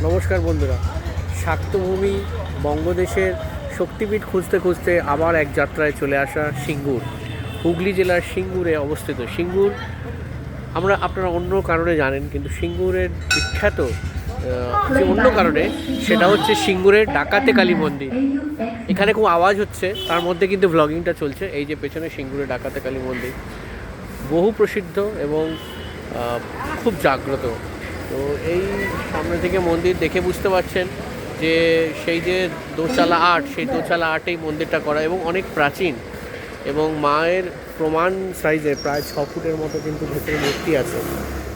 নমস্কার বন্ধুরা, শাক্তভূমি বঙ্গদেশের শক্তিপীঠ খুঁজতে খুঁজতে আবার এক যাত্রায় চলে আসা সিঙ্গুর। হুগলি জেলার সিঙ্গুরে অবস্থিত সিঙ্গুর আপনারা অন্য কারণে জানেন, কিন্তু সিঙ্গুরের বিখ্যাত যে অন্য কারণে, সেটা হচ্ছে সিঙ্গুরের ডাকাতে কালী মন্দির। এখানে খুব আওয়াজ হচ্ছে, তার মধ্যে কিন্তু ব্লগিংটা চলছে। এই যে পেছনে সিঙ্গুরের ডাকাতে কালী মন্দির, বহু প্রসিদ্ধ এবং খুব জাগ্রত। তো এই সামনে থেকে মন্দির দেখে বুঝতে পারছেন যে সেই যে দোচালা আর্ট, সেই দোচালা আর্টেই মন্দিরটা করা এবং অনেক প্রাচীন। এবং মায়ের প্রমাণ সাইজে প্রায় 6 ফুটের মতো কিন্তু ভেতরে মূর্তি আছে,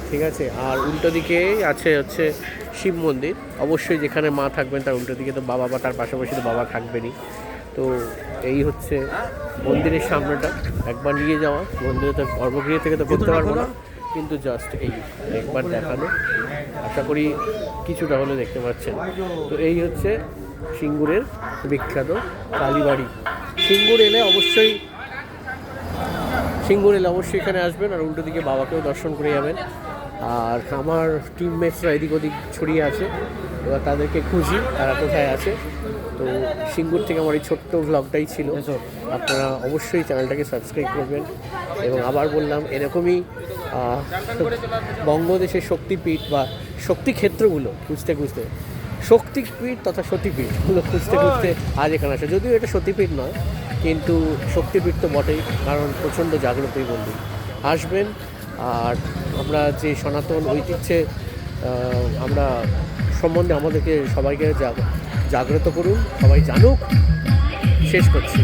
ঠিক আছে। আর উল্টো দিকেই আছে হচ্ছে শিব মন্দির। অবশ্যই যেখানে মা থাকবেন তার উল্টো দিকে তো বাবা, বা তার পাশাপাশি তো বাবা থাকবেনই। তো এই হচ্ছে মন্দিরের সামনেটা। একবার নিয়ে যাওয়া, মন্দিরে তো গর্ভগৃহ থেকে তো করতে পারবো না, কিন্তু জাস্ট এই একবার দেখানো। আশা করি কিছুটা হলে দেখতে পাচ্ছেন। তো এই হচ্ছে সিঙ্গুরের বিখ্যাত কালীবাড়ি। সিঙ্গুর এলে অবশ্যই এখানে আসবেন, আর উল্টো দিকে বাবাকেও দর্শন করে যাবেন। আর আমার টিমমেটসরা এদিক ওদিক ছড়িয়ে আছে, এবার তাদেরকে খুঁজি তারা কোথায় আছে। তো সিঙ্গুর থেকে আমার এই ছোট্ট ভ্লগটাই ছিল। আপনারা অবশ্যই চ্যানেলটাকে সাবস্ক্রাইব করবেন। এবং আবার বললাম, এরকমই বঙ্গদেশের শক্তিপীঠ বা শক্তিক্ষেত্রগুলো খুঁজতে খুঁজতে, শক্তিপীঠ তথা সতীপীঠগুলো খুঁজতে খুঁজতে আজ এখানে আসে। যদিও এটা সতীপীঠ নয়, কিন্তু শক্তিপীঠ তো বটেই, কারণ প্রচণ্ড জাগ্রত এই মন্দির। আসবেন, আর আমরা যে সনাতন ঐতিহ্যে আমরা সম্বন্ধে আমাদেরকে সবাইকে জাগ্রত করুন, সবাই জানুক। শেষ করছি।